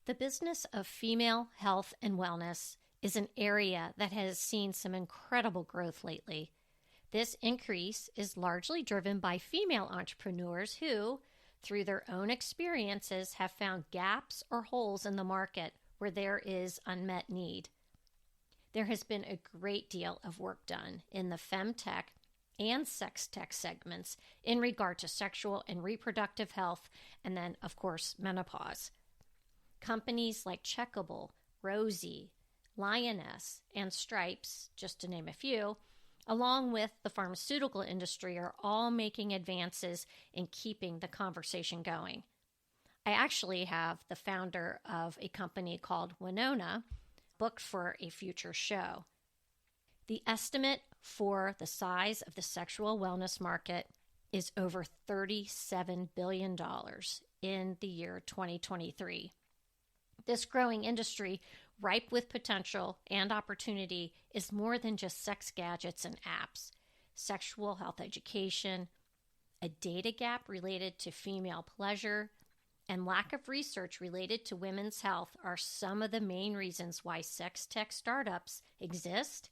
The business of female health and wellness is an area that has seen some incredible growth lately. This increase is largely driven by female entrepreneurs who, through their own experiences, have found gaps or holes in the market where there is unmet need. There has been a great deal of work done in the Femtech and sextech segments in regard to sexual and reproductive health, and then, of course, menopause. Companies like Checkable, Rosie, Lioness, and Stripes, just to name a few, along with the pharmaceutical industry, are all making advances in keeping the conversation going. I actually have the founder of a company called Winona booked for a future show. The estimate for the size of the sexual wellness market is over $37 billion in the year 2023. This growing industry, ripe with potential and opportunity, is more than just sex gadgets and apps. Sexual health education, a data gap related to female pleasure, and lack of research related to women's health are some of the main reasons why sex tech startups exist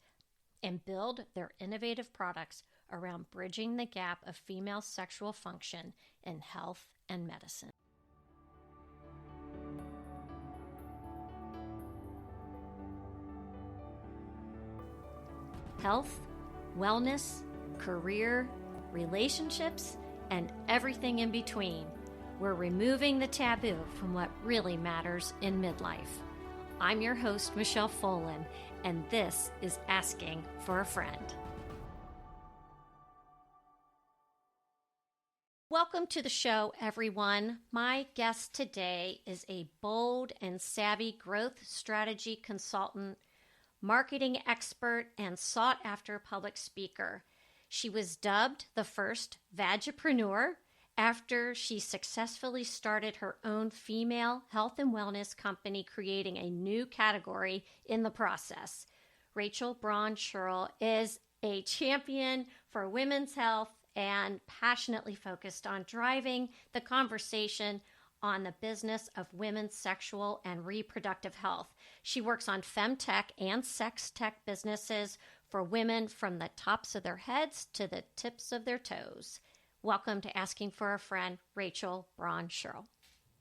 and build their innovative products around bridging the gap of female sexual function in health and medicine. Health, wellness, career, relationships, and everything in between. We're removing the taboo from what really matters in midlife. I'm your host, Michelle Folan, and this is Asking for a Friend. Welcome to the show, everyone. My guest today is a bold and savvy growth strategy consultant, marketing expert, and sought-after public speaker. She was dubbed the first Vagipreneur after she successfully started her own female health and wellness company, creating a new category in the process. Braun Scherl is a champion for women's health and passionately focused on driving the conversation on the business of women's sexual and reproductive health. She works on femtech and sextech businesses for women from the tops of their heads to the tips of their toes. Welcome to Asking for a Friend, Braun Scherl.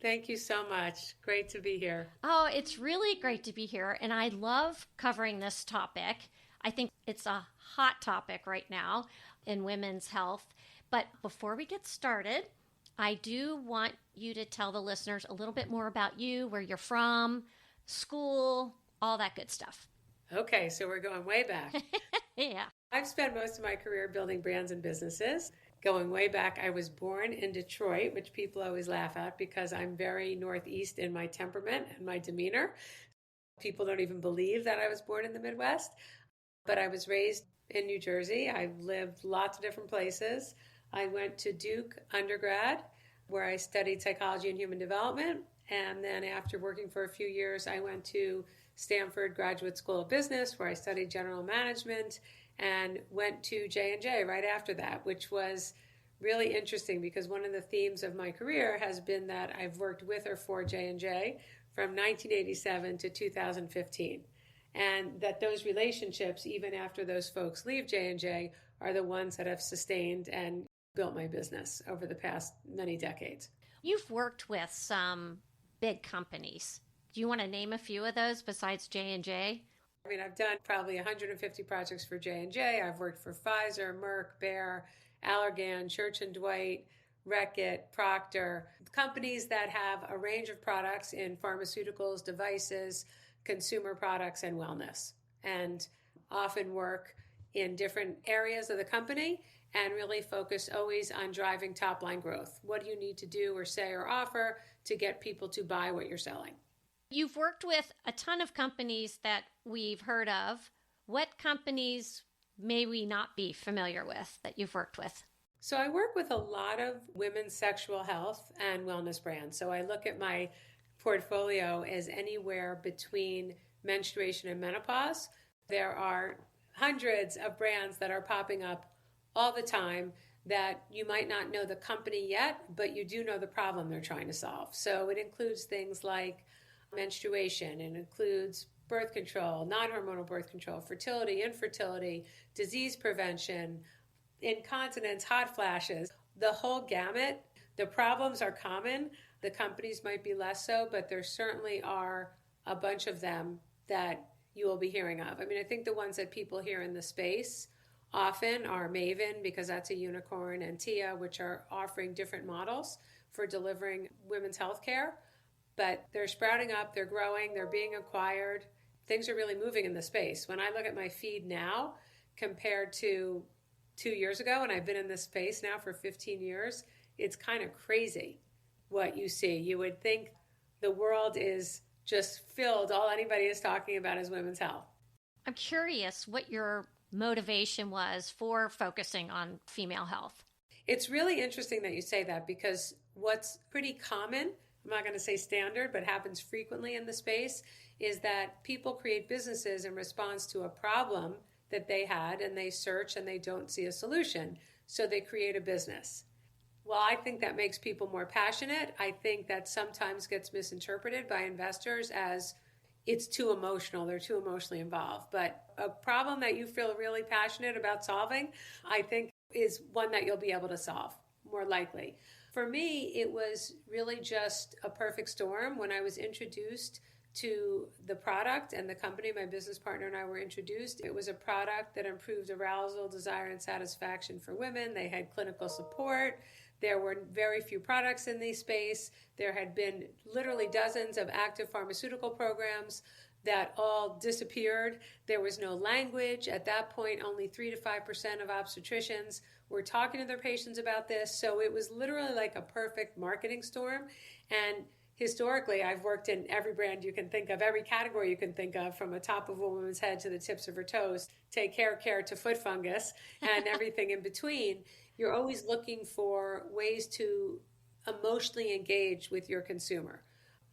Thank you so much. Great to be here. Oh, it's really great to be here, and I love covering this topic. I think it's a hot topic right now in women's health. But before we get started, I do want you to tell the listeners a little bit more about you, where you're from, school, all that good stuff. Okay, so we're going way back. Yeah. I've spent most of my career building brands and businesses. Going way back, I was born in Detroit, which people always laugh at because I'm very Northeast in my temperament and my demeanor. People don't even believe that I was born in the Midwest. But I was raised in New Jersey. I've lived lots of different places. I went to Duke undergrad, where I studied psychology and human development. And then after working for a few years, I went to Stanford Graduate School of Business, where I studied general management, and went to J&J right after that, which was really interesting because one of the themes of my career has been that I've worked with or for J&J from 1987 to 2015. And that those relationships, even after those folks leave J&J, are the ones that have sustained and built my business over the past many decades. You've worked with some big companies. Do you want to name a few of those besides J&J? I mean, I've done probably 150 projects for J&J. I've worked for Pfizer, Merck, Bayer, Allergan, Church & Dwight, Reckitt, Procter, companies that have a range of products in pharmaceuticals, devices, consumer products, and wellness, and often work in different areas of the company and really focus always on driving top-line growth. What do you need to do or say or offer to get people to buy what you're selling? You've worked with a ton of companies that we've heard of. What companies may we not be familiar with that you've worked with? So I work with a lot of women's sexual health and wellness brands. So I look at my portfolio as anywhere between menstruation and menopause. There are hundreds of brands that are popping up all the time that you might not know the company yet, but you do know the problem they're trying to solve. So it includes things like menstruation. It includes birth control, non-hormonal birth control, fertility, infertility, disease prevention, incontinence, hot flashes, the whole gamut. The problems are common. The companies might be less so, but there certainly are a bunch of them that you will be hearing of. I mean, I think the ones that people hear in the space often are Maven, because that's a unicorn, and Tia, which are offering different models for delivering women's health care. But they're sprouting up, they're growing, they're being acquired. Things are really moving in the space. When I look at my feed now compared to 2 years ago, and I've been in this space now for 15 years, it's kind of crazy what you see. You would think the world is just filled, all anybody is talking about is women's health. I'm curious what your motivation was for focusing on female health. It's really interesting that you say that, because what's pretty common, I'm not going to say standard, but happens frequently in the space, is that people create businesses in response to a problem that they had, and they search and they don't see a solution. So they create a business. Well, I think that makes people more passionate. I think that sometimes gets misinterpreted by investors as it's too emotional. They're too emotionally involved. But a problem that you feel really passionate about solving, I think is one that you'll be able to solve more likely. For me, it was really just a perfect storm when I was introduced to the product and the company. My business partner and I were introduced. It was a product that improved arousal, desire, and satisfaction for women. They had clinical support. There were very few products in the space. There had been literally dozens of active pharmaceutical programs that all disappeared. There was no language. At that point, only 3 to 5% of obstetricians were talking to their patients about this. So it was literally like a perfect marketing storm. And historically, I've worked in every brand you can think of, every category you can think of, from the top of a woman's head to the tips of her toes, take care to foot fungus, and everything in between. You're always looking for ways to emotionally engage with your consumer.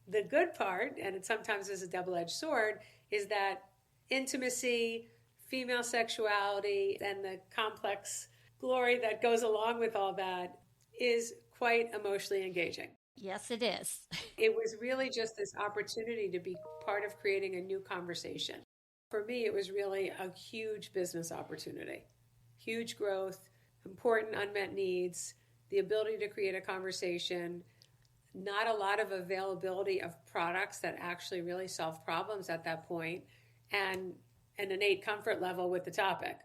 The good part, and it sometimes is a double-edged sword, is that intimacy, female sexuality, and the complex glory that goes along with all that is quite emotionally engaging. Yes, it is. It was really just this opportunity to be part of creating a new conversation. For me, it was really a huge business opportunity, huge growth, important unmet needs, the ability to create a conversation, not a lot of availability of products that actually really solve problems at that point, and an innate comfort level with the topic.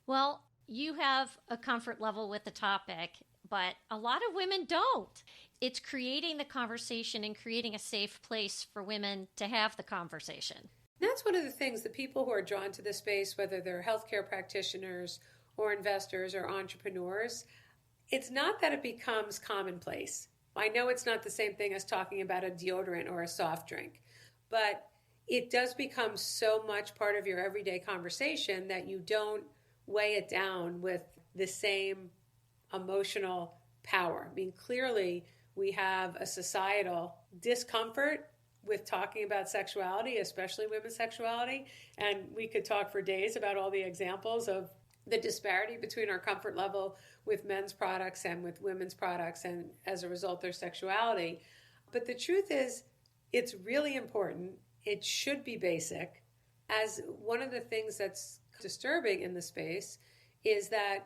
Well, you have a comfort level with the topic, but a lot of women don't. It's creating the conversation and creating a safe place for women to have the conversation. That's one of the things, the people who are drawn to this space, whether they're healthcare practitioners or investors or entrepreneurs, it's not that it becomes commonplace. I know it's not the same thing as talking about a deodorant or a soft drink, but it does become so much part of your everyday conversation that you don't weigh it down with the same emotional power. I mean, clearly we have a societal discomfort with talking about sexuality, especially women's sexuality, and we could talk for days about all the examples of the disparity between our comfort level with men's products and with women's products, and as a result, their sexuality. But the truth is, it's really important. It should be basic. As one of the things that's disturbing in the space is that,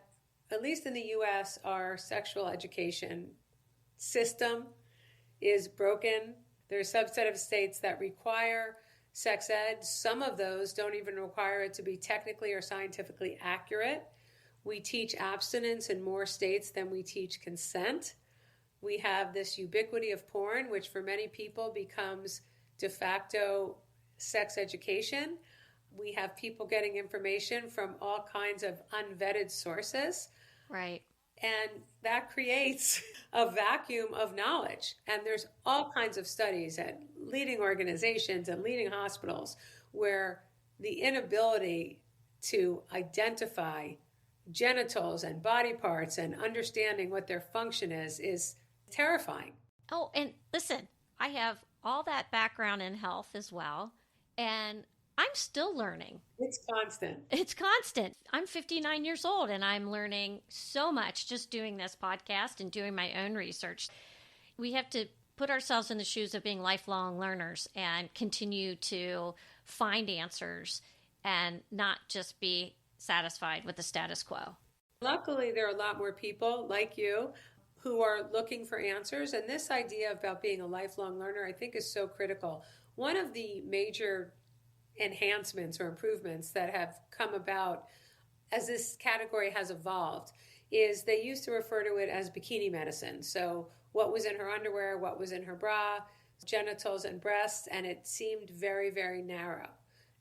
at least in the US, our sexual education system is broken. There's a subset of states that require sex ed. Some of those don't even require it to be technically or scientifically accurate. We teach abstinence in more states than we teach consent. We have this ubiquity of porn, which for many people becomes de facto sex education. We have people getting information from all kinds of unvetted sources. Right. And that creates a vacuum of knowledge. And there's all kinds of studies at leading organizations and leading hospitals where the inability to identify genitals and body parts and understanding what their function is terrifying. Oh, and listen, I have all that background in health as well, and I'm still learning. It's constant. It's constant. I'm 59 years old, and I'm learning so much just doing this podcast and doing my own research. We have to put ourselves in the shoes of being lifelong learners and continue to find answers and not just be satisfied with the status quo. Luckily, there are a lot more people like you who are looking for answers. And this idea about being a lifelong learner, I think, is so critical. One of the major enhancements or improvements that have come about as this category has evolved is they used to refer to it as bikini medicine. So what was in her underwear, what was in her bra, genitals and breasts, and it seemed very, very narrow.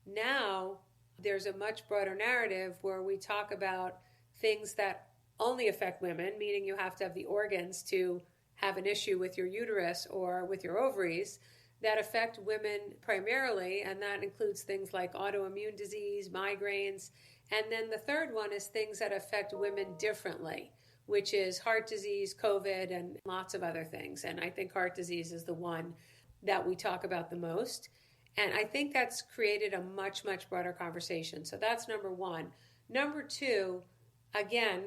Now, there's a much broader narrative where we talk about things that only affect women, meaning you have to have the organs to have an issue with your uterus or with your ovaries, that affect women primarily, and that includes things like autoimmune disease, migraines, and then the third one is things that affect women differently, which is heart disease, COVID, and lots of other things. And I think heart disease is the one that we talk about the most. And I think that's created a much, much broader conversation. So that's number one. Number two, again,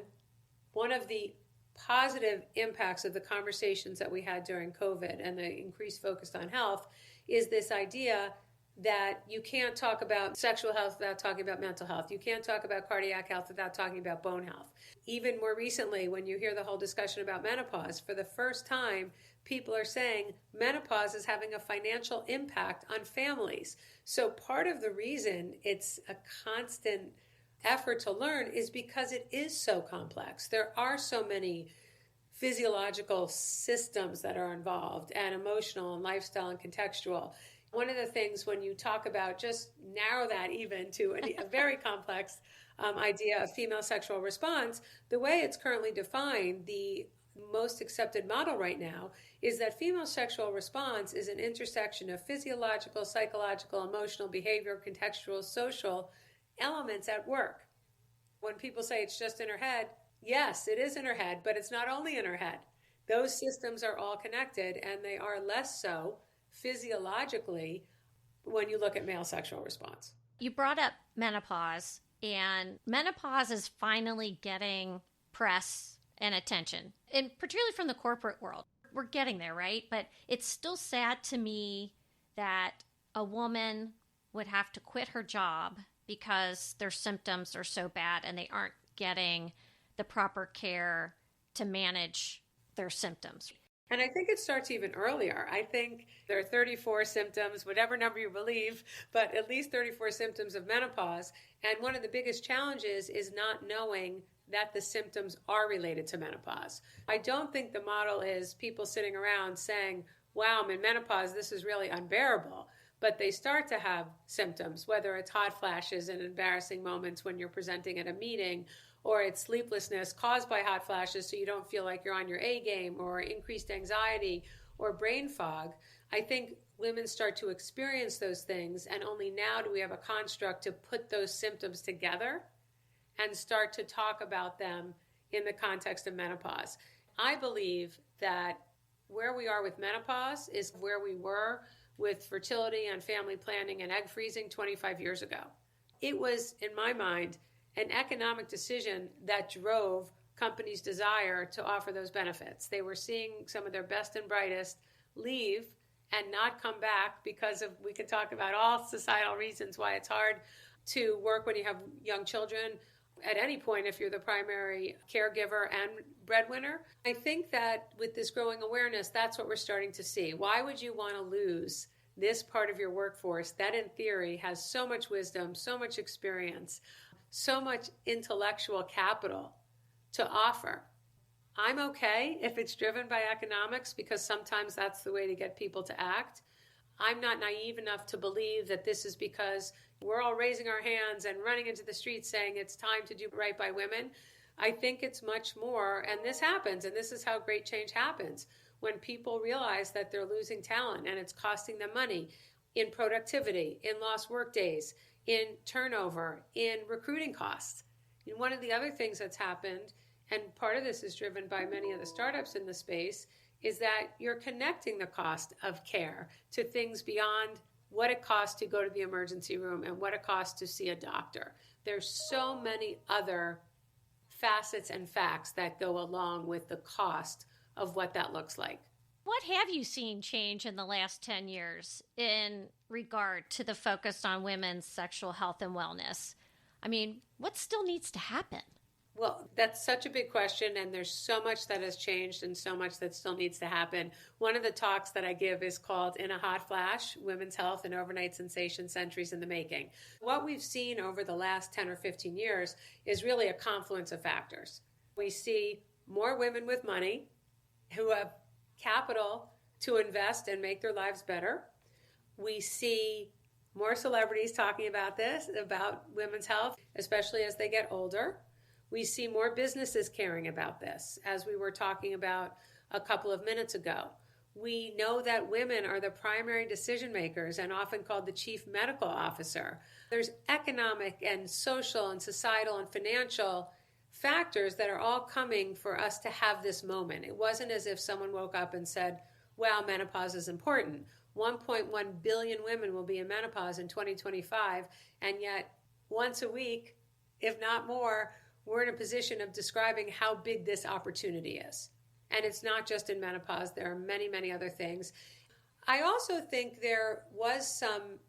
one of the positive impacts of the conversations that we had during COVID and the increased focus on health is this idea that you can't talk about sexual health without talking about mental health. You can't talk about cardiac health without talking about bone health. Even more recently, when you hear the whole discussion about menopause, for the first time, people are saying menopause is having a financial impact on families. So part of the reason it's a constant effort to learn is because it is so complex. There are so many physiological systems that are involved, and emotional and lifestyle and contextual. One of the things when you talk about, just narrow that even to a very complex idea of female sexual response, the way it's currently defined, the most accepted model right now is that female sexual response is an intersection of physiological, psychological, emotional, behavioral, contextual, social elements at work. When people say it's just in her head, yes, it is in her head, but it's not only in her head. Those systems are all connected, and they are less so physiologically when you look at male sexual response. You brought up menopause, and menopause is finally getting press and attention, and particularly from the corporate world. We're getting there, right? But it's still sad to me that a woman would have to quit her job because their symptoms are so bad and they aren't getting the proper care to manage their symptoms. And I think it starts even earlier. I think there are 34 symptoms, whatever number you believe, but at least 34 symptoms of menopause. And one of the biggest challenges is not knowing that the symptoms are related to menopause. I don't think the model is people sitting around saying, wow, I'm in menopause, this is really unbearable. But they start to have symptoms, whether it's hot flashes and embarrassing moments when you're presenting at a meeting, or it's sleeplessness caused by hot flashes so you don't feel like you're on your A game, or increased anxiety or brain fog. I think women start to experience those things, and only now do we have a construct to put those symptoms together and start to talk about them in the context of menopause. I believe that where we are with menopause is where we were with fertility and family planning and egg freezing 25 years ago. It was, in my mind, an economic decision that drove companies' desire to offer those benefits. They were seeing some of their best and brightest leave and not come back because of, we could talk about all societal reasons why it's hard to work when you have young children at any point if you're the primary caregiver and breadwinner. I think that with this growing awareness, that's what we're starting to see. Why would you want to lose this part of your workforce that in theory has so much wisdom, so much experience, so much intellectual capital to offer? I'm okay if it's driven by economics, because sometimes that's the way to get people to act. I'm not naive enough to believe that this is because we're all raising our hands and running into the streets saying it's time to do right by women. I think it's much more, and this happens, and this is how great change happens, when people realize that they're losing talent and it's costing them money in productivity, in lost work days, in turnover, in recruiting costs. And one of the other things that's happened, and part of this is driven by many of the startups in the space, is that you're connecting the cost of care to things beyond what it costs to go to the emergency room and what it costs to see a doctor. There's so many other facets and facts that go along with the cost of what that looks like. What have you seen change in the last 10 years in regard to the focus on women's sexual health and wellness? I mean, what still needs to happen? Well, that's such a big question, and there's so much that has changed and so much that still needs to happen. One of the talks that I give is called In a Hot Flash, Women's Health and Overnight Sensation Centuries in the Making. What we've seen over the last 10 or 15 years is really a confluence of factors. We see more women with money who have capital to invest and make their lives better. We see more celebrities talking about this, about women's health, especially as they get older. We see more businesses caring about this, as we were talking about a couple of minutes ago. We know that women are the primary decision makers and often called the chief medical officer. There's economic and social and societal and financial factors that are all coming for us to have this moment. It wasn't as if someone woke up and said, wow, menopause is important. 1.1 billion women will be in menopause in 2025, and yet once a week, if not more, we're in a position of describing how big this opportunity is. And it's not just in menopause. There are many, many other things. I also think there was some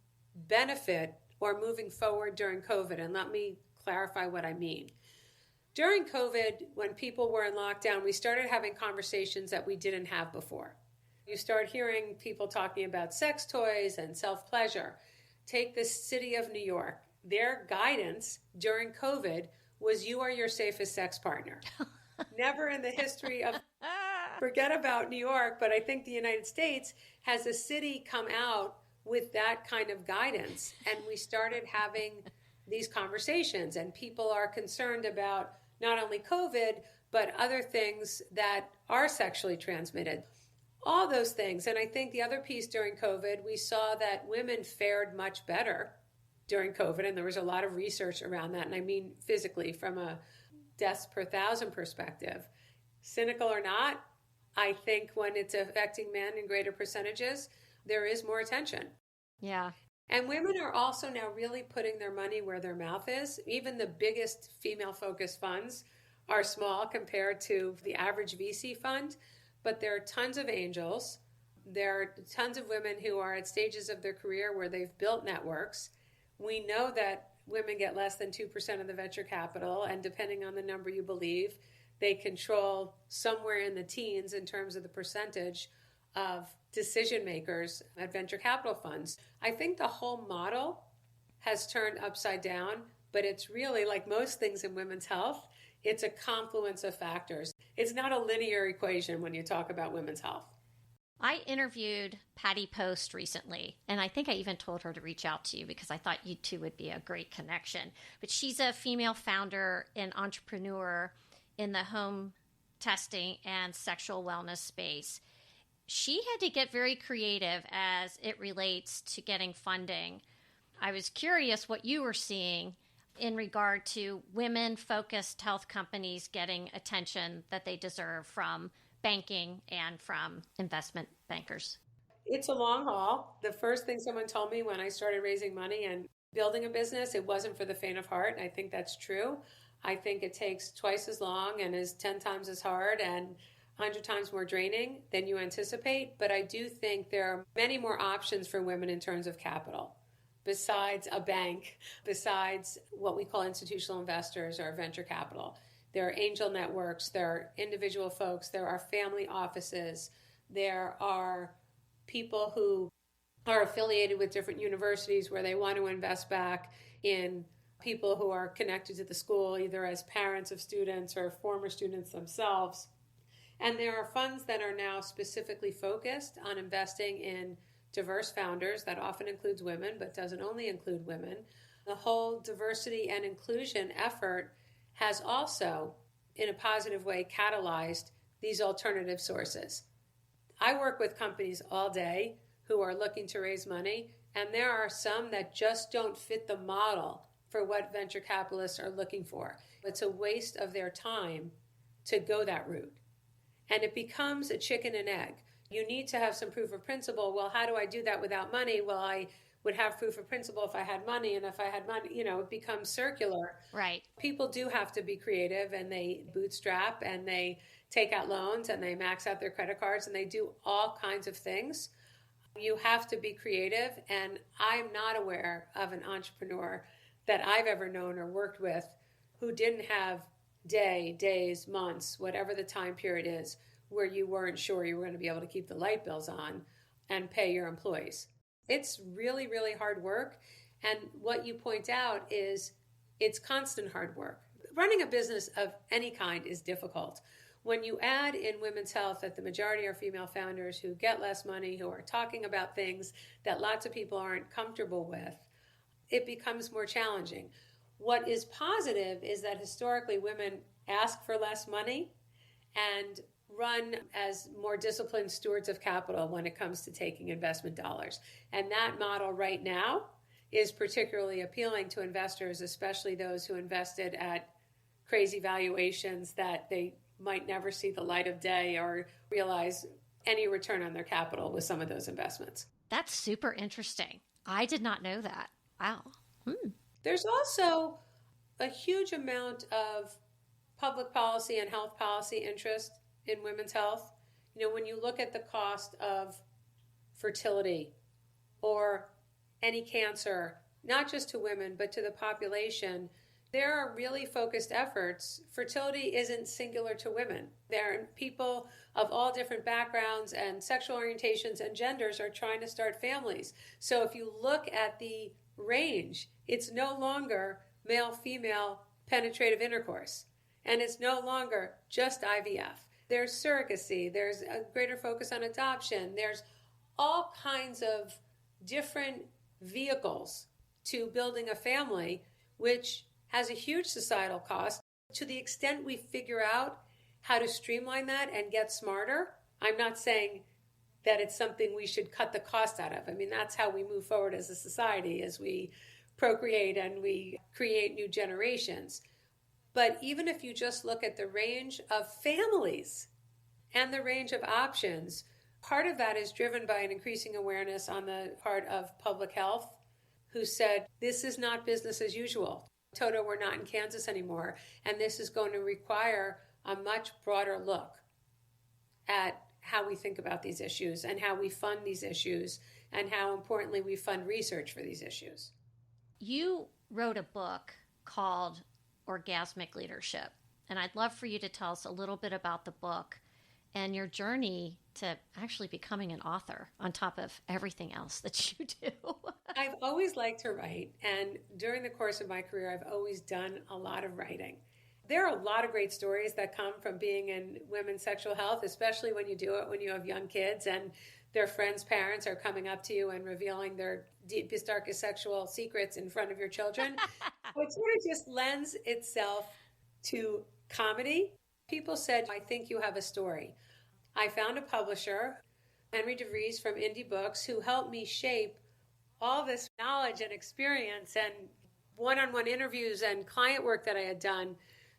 benefit or moving forward during COVID, and let me clarify what I mean. During COVID, when people were in lockdown, we started having conversations that we didn't have before. You start hearing people talking about sex toys and self-pleasure. Take the city of New York. Their guidance during COVID was you are your safest sex partner. Never in the history of, forget about New York, but I think the United States has a city come out with that kind of guidance. And we started having these conversations, and people are concerned about not only COVID, but other things that are sexually transmitted. All those things. And I think the other piece during COVID, we saw that women fared much better during COVID, and there was a lot of research around that, and I mean physically from a deaths per thousand perspective. Cynical or not, I think when it's affecting men in greater percentages, there is more attention. Yeah. And women are also now really putting their money where their mouth is. Even the biggest female-focused funds are small compared to the average VC fund, but there are tons of angels. There are tons of women who are at stages of their career where they've built networks. We know that women get less than 2% of the venture capital, and depending on the number you believe, they control somewhere in the teens in terms of the percentage of decision makers at venture capital funds. I think the whole model has turned upside down, but it's really, like most things in women's health, it's a confluence of factors. It's not a linear equation when you talk about women's health. I interviewed Patty Post recently, and I think I even told her to reach out to you because I thought you two would be a great connection. But she's a female founder and entrepreneur in the home testing and sexual wellness space. She had to get very creative as it relates to getting funding. I was curious what you were seeing in regard to women-focused health companies getting attention that they deserve from banking and from investment bankers. It's a long haul. The first thing someone told me when I started raising money and building a business, it wasn't for the faint of heart. I think that's true. I think it takes twice as long and is 10 times as hard and 100 times more draining than you anticipate. But I do think there are many more options for women in terms of capital, besides a bank, besides what we call institutional investors or venture capital. There are angel networks, there are individual folks, there are family offices, there are people who are affiliated with different universities where they want to invest back in people who are connected to the school, either as parents of students or former students themselves. And there are funds that are now specifically focused on investing in diverse founders. That often includes women, but doesn't only include women. The whole diversity and inclusion effort has also, in a positive way, catalyzed these alternative sources. I work with companies all day who are looking to raise money, and there are some that just don't fit the model for what venture capitalists are looking for. It's a waste of their time to go that route. And it becomes a chicken and egg. You need to have some proof of principle. Well, how do I do that without money? Well, I would have proof of principle if I had money. And if I had money, it becomes circular. Right. People do have to be creative, and they bootstrap, and they take out loans, and they max out their credit cards, and they do all kinds of things. You have to be creative. And I'm not aware of an entrepreneur that I've ever known or worked with who didn't have days, months, whatever the time period is, where you weren't sure you were going to be able to keep the light bills on and pay your employees. It's really, really hard work. And what you point out is it's constant hard work. Running a business of any kind is difficult. When you add in women's health that the majority are female founders who get less money, who are talking about things that lots of people aren't comfortable with, it becomes more challenging. What is positive is that historically women ask for less money and run as more disciplined stewards of capital when it comes to taking investment dollars. And that model right now is particularly appealing to investors, especially those who invested at crazy valuations that they might never see the light of day or realize any return on their capital with some of those investments. That's super interesting. I did not know that. Wow. There's also a huge amount of public policy and health policy interest in women's health. When you look at the cost of fertility or any cancer, not just to women, but to the population, there are really focused efforts. Fertility isn't singular to women. There are people of all different backgrounds and sexual orientations and genders are trying to start families. So if you look at the range, it's no longer male-female penetrative intercourse. And it's no longer just IVF. There's surrogacy. There's a greater focus on adoption. There's all kinds of different vehicles to building a family, which has a huge societal cost. To the extent we figure out how to streamline that and get smarter, I'm not saying that it's something we should cut the cost out of. I mean, that's how we move forward as a society, as we procreate and we create new generations. But even if you just look at the range of families and the range of options, part of that is driven by an increasing awareness on the part of public health, who said, this is not business as usual. Toto, we're not in Kansas anymore. And this is going to require a much broader look at how we think about these issues and how we fund these issues and how importantly we fund research for these issues. You wrote a book called Orgasmic Leadership, and I'd love for you to tell us a little bit about the book and your journey to actually becoming an author on top of everything else that you do. I've always liked to write, and during the course of my career, I've always done a lot of writing. There are a lot of great stories that come from being in women's sexual health, especially when you do it when you have young kids and their friends' parents are coming up to you and revealing their deepest, darkest sexual secrets in front of your children. It sort of just lends itself to comedy. People said, I think you have a story. I found a publisher, Henry DeVries from Indie Books, who helped me shape all this knowledge and experience and one-on-one interviews and client work that I had done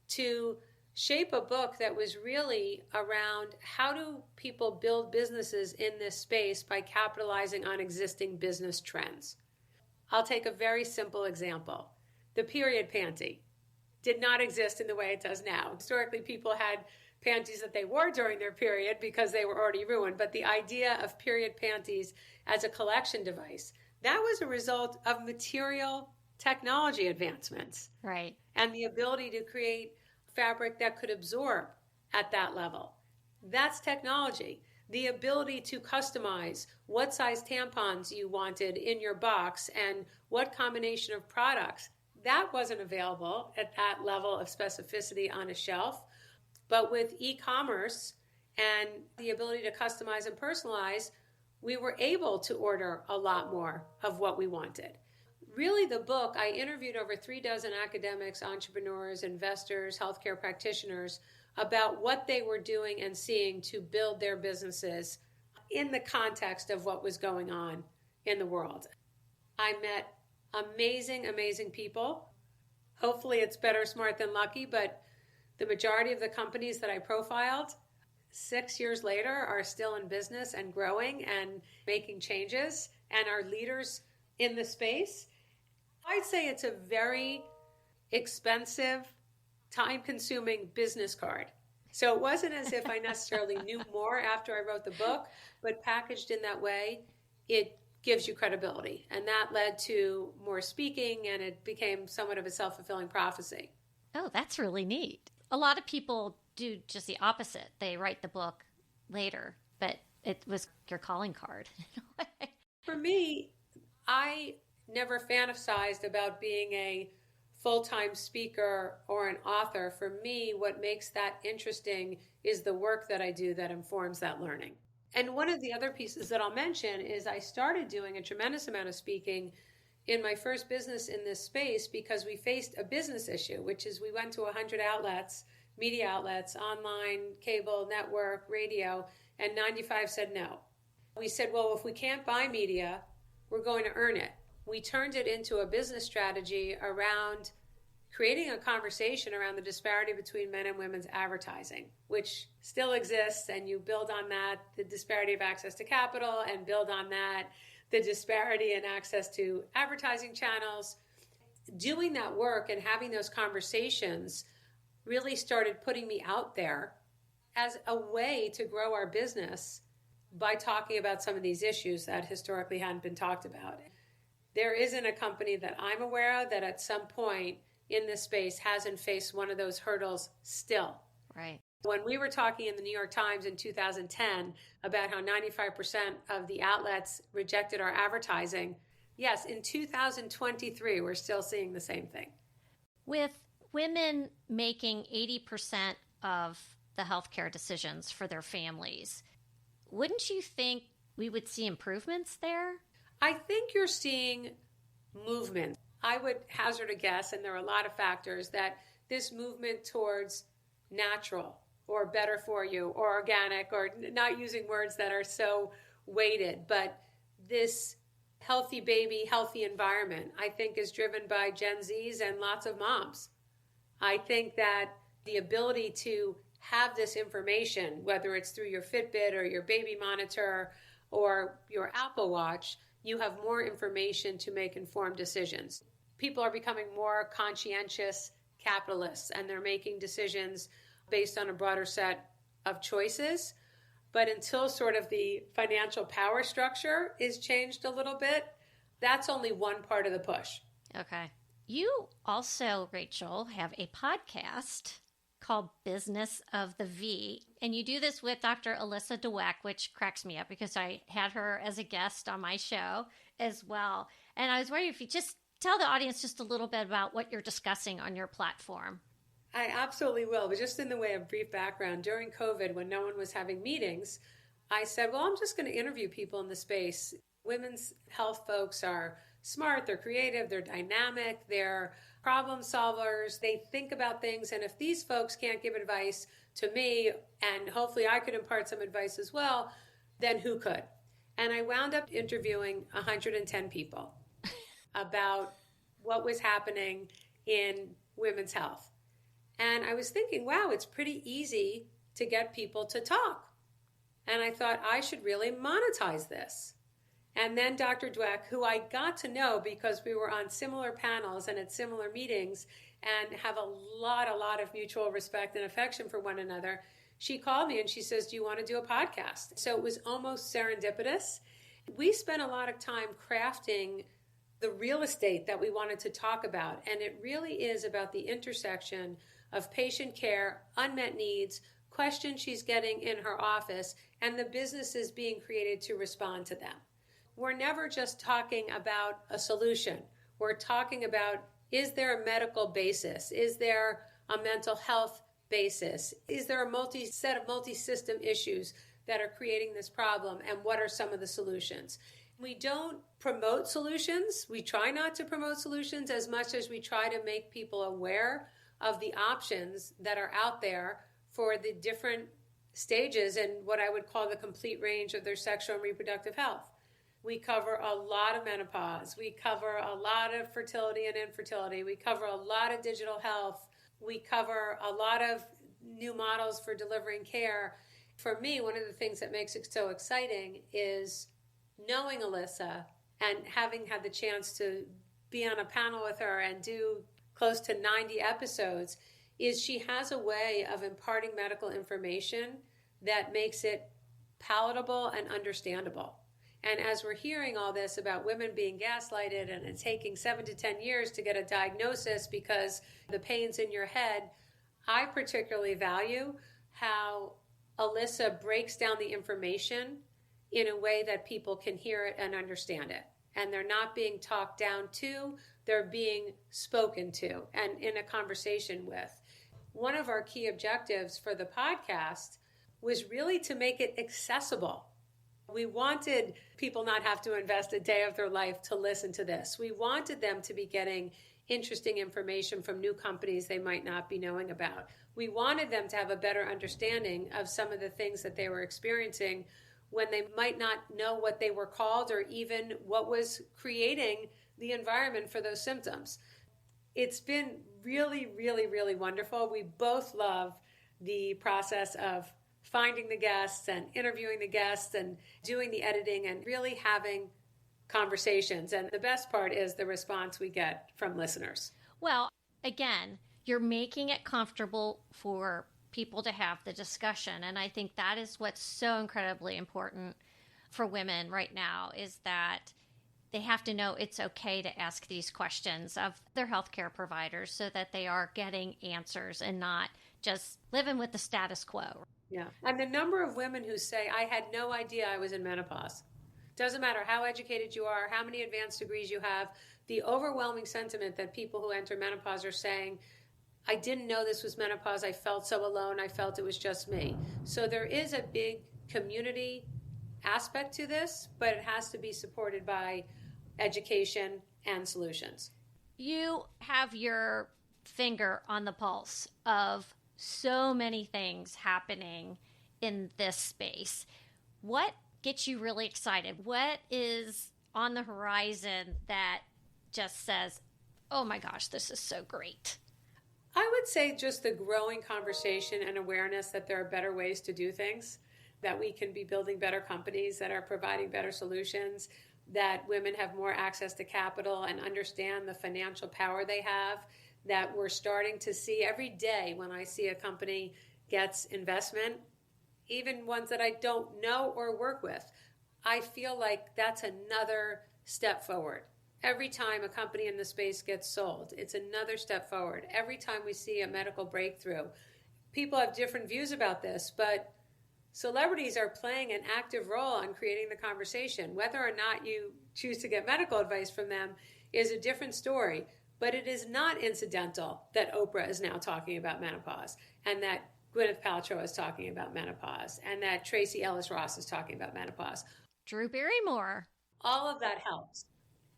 to shape a book that was really around how do people build businesses in this space by capitalizing on existing business trends. I'll take a very simple example. The period panty did not exist in the way it does now. Historically, people had panties that they wore during their period because they were already ruined. But the idea of period panties as a collection device, that was a result of material technology advancements. Right. And the ability to create fabric that could absorb at that level. That's technology. The ability to customize what size tampons you wanted in your box and what combination of products. That wasn't available at that level of specificity on a shelf. But with e-commerce and the ability to customize and personalize, we were able to order a lot more of what we wanted. Really, the book, I interviewed over 36 academics, entrepreneurs, investors, healthcare practitioners about what they were doing and seeing to build their businesses in the context of what was going on in the world. I met amazing, amazing people. Hopefully it's better smart than lucky, but the majority of the companies that I profiled 6 years later are still in business and growing and making changes and are leaders in the space, I'd say it's a very expensive, time-consuming business card. So it wasn't as if I necessarily knew more after I wrote the book, but packaged in that way, it gives you credibility. And that led to more speaking, and it became somewhat of a self-fulfilling prophecy. Oh, that's really neat. A lot of people do just the opposite. They write the book later, but it was your calling card. For me, I never fantasized about being a full-time speaker or an author. For me, what makes that interesting is the work that I do that informs that learning. And one of the other pieces that I'll mention is I started doing a tremendous amount of speaking in my first business in this space because we faced a business issue, which is we went to 100 outlets, media outlets, online, cable, network, radio, and 95 said no. We said, well, if we can't buy media, we're going to earn it. We turned it into a business strategy around creating a conversation around the disparity between men and women's advertising, which still exists, and you build on that, the disparity of access to capital, and build on that, the disparity in access to advertising channels. Doing that work and having those conversations really started putting me out there as a way to grow our business by talking about some of these issues that historically hadn't been talked about. There isn't a company that I'm aware of that at some point in this space hasn't faced one of those hurdles still. Right. When we were talking in the New York Times in 2010 about how 95% of the outlets rejected our advertising, yes, in 2023, we're still seeing the same thing. With women making 80% of the healthcare decisions for their families, wouldn't you think we would see improvements there? I think you're seeing movement. I would hazard a guess, and there are a lot of factors, that this movement towards natural or better for you or organic, or not using words that are so weighted, but this healthy baby, healthy environment, I think is driven by Gen Zs and lots of moms. I think that the ability to have this information, whether it's through your Fitbit or your baby monitor or your Apple Watch, you have more information to make informed decisions. People are becoming more conscientious capitalists, and they're making decisions based on a broader set of choices. But until sort of the financial power structure is changed a little bit, that's only one part of the push. Okay. You also, Rachel, have a podcast called Business of the V, and you do this with Dr. Alyssa Dweck, which cracks me up because I had her as a guest on my show as well. And I was wondering if you just tell the audience just a little bit about what you're discussing on your platform. I absolutely will, but just in the way of brief background, during COVID, when no one was having meetings, I said, well, I'm just going to interview people in the space. Women's health folks are smart, they're creative, they're dynamic, they're problem solvers, they think about things, and if these folks can't give advice to me, and hopefully I could impart some advice as well, then who could? And I wound up interviewing 110 people about what was happening in women's health. And I was thinking, wow, it's pretty easy to get people to talk. And I thought I should really monetize this. And then Dr. Dweck, who I got to know because we were on similar panels and at similar meetings and have a lot of mutual respect and affection for one another, she called me and she says, do you want to do a podcast? So it was almost serendipitous. We spent a lot of time crafting the real estate that we wanted to talk about. And it really is about the intersection of patient care, unmet needs, questions she's getting in her office, and the businesses being created to respond to them. We're never just talking about a solution. We're talking about, is there a medical basis? Is there a mental health basis? Is there a multi-system issues that are creating this problem? And what are some of the solutions? We don't promote solutions. We try not to promote solutions as much as we try to make people aware of the options that are out there for the different stages and what I would call the complete range of their sexual and reproductive health. We cover a lot of menopause. We cover a lot of fertility and infertility. We cover a lot of digital health. We cover a lot of new models for delivering care. For me, one of the things that makes it so exciting is knowing Alyssa and having had the chance to be on a panel with her and do close to 90 episodes, is she has a way of imparting medical information that makes it palatable and understandable. And as we're hearing all this about women being gaslighted and it taking 7 to 10 years to get a diagnosis because the pain's in your head, I particularly value how Alyssa breaks down the information in a way that people can hear it and understand it. And they're not being talked down to, they're being spoken to and in a conversation with. One of our key objectives for the podcast was really to make it accessible. We wanted people not have to invest a day of their life to listen to this. We wanted them to be getting interesting information from new companies they might not be knowing about. We wanted them to have a better understanding of some of the things that they were experiencing when they might not know what they were called or even what was creating the environment for those symptoms. It's been really, really, really wonderful. We both love the process of finding the guests and interviewing the guests and doing the editing and really having conversations. And the best part is the response we get from listeners. Well, again, you're making it comfortable for people to have the discussion. And I think that is what's so incredibly important for women right now, is that they have to know it's okay to ask these questions of their healthcare providers so that they are getting answers and not just living with the status quo. Yeah. And the number of women who say, I had no idea I was in menopause. Doesn't matter how educated you are, how many advanced degrees you have, the overwhelming sentiment that people who enter menopause are saying, I didn't know this was menopause. I felt so alone. I felt it was just me. So there is a big community aspect to this, but it has to be supported by education and solutions. You have your finger on the pulse of so many things happening in this space. What gets you really excited? What is on the horizon that just says, oh my gosh, this is so great? I would say just the growing conversation and awareness that there are better ways to do things, that we can be building better companies that are providing better solutions, that women have more access to capital and understand the financial power they have, that we're starting to see every day when I see a company gets investment, even ones that I don't know or work with. I feel like that's another step forward. Every time a company in the space gets sold, it's another step forward. Every time we see a medical breakthrough, people have different views about this, but celebrities are playing an active role in creating the conversation. Whether or not you choose to get medical advice from them is a different story, but it is not incidental that Oprah is now talking about menopause and that Gwyneth Paltrow is talking about menopause and that Tracy Ellis Ross is talking about menopause. Drew Barrymore. All of that helps.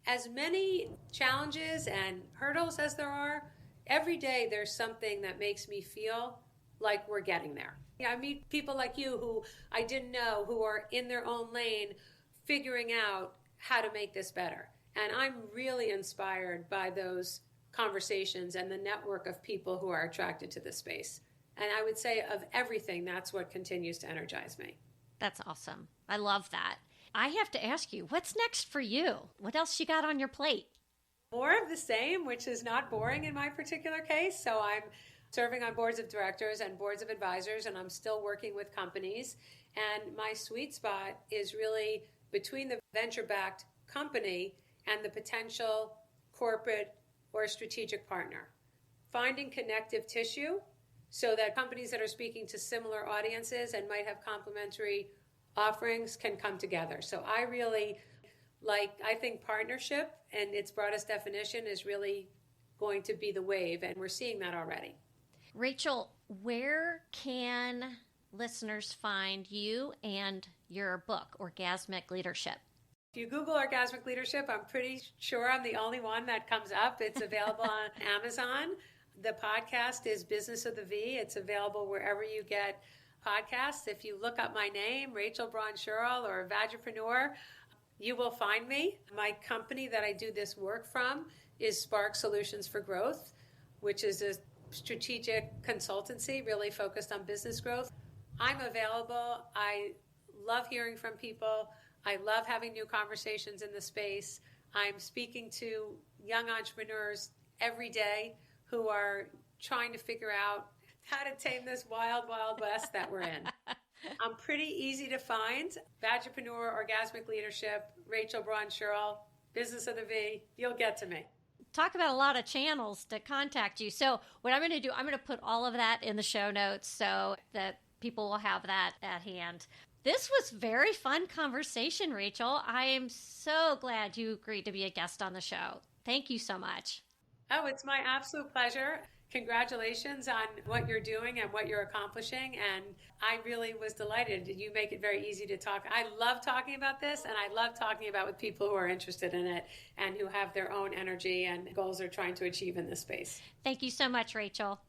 As many challenges and hurdles as there are, every day there's something that makes me feel like we're getting there. I meet people like you who I didn't know, who are in their own lane, figuring out how to make this better. And I'm really inspired by those conversations and the network of people who are attracted to this space. And I would say of everything, that's what continues to energize me. That's awesome. I love that. I have to ask you, what's next for you? What else you got on your plate? More of the same, which is not boring in my particular case. So I'm serving on boards of directors and boards of advisors, and I'm still working with companies. And my sweet spot is really between the venture-backed company and the potential corporate or strategic partner. Finding connective tissue so that companies that are speaking to similar audiences and might have complementary offerings can come together. So I really I think partnership and its broadest definition is really going to be the wave, and we're seeing that already. Rachel, where can listeners find you and your book, Orgasmic Leadership? If you Google Orgasmic Leadership, I'm pretty sure I'm the only one that comes up. It's available on Amazon. The podcast is Business of the V. It's available wherever you get podcasts. If you look up my name, Rachel Braun Scherl or Vagipreneur, you will find me. My company that I do this work from is Spark Solutions for Growth, which is a strategic consultancy really focused on business growth. I'm available. I love hearing from people. I love having new conversations in the space. I'm speaking to young entrepreneurs every day who are trying to figure out how to tame this wild, wild west that we're in. I'm pretty easy to find. Vagipreneur, Orgasmic Leadership, Rachel Braun Scherl, Business of the V. You'll get to me. Talk about a lot of channels to contact you. So what I'm going to do, I'm going to put all of that in the show notes so that people will have that at hand. This was very fun conversation, Rachel. I am so glad you agreed to be a guest on the show. Thank you so much. Oh, it's my absolute pleasure. Congratulations on what you're doing and what you're accomplishing. And I really was delighted. You make it very easy to talk. I love talking about this, and I love talking about with people who are interested in it and who have their own energy and goals they're trying to achieve in this space. Thank you so much, Rachel.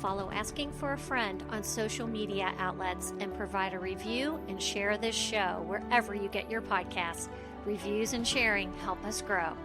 Follow Asking for a Friend on social media outlets and provide a review and share this show wherever you get your podcasts. Reviews and sharing help us grow.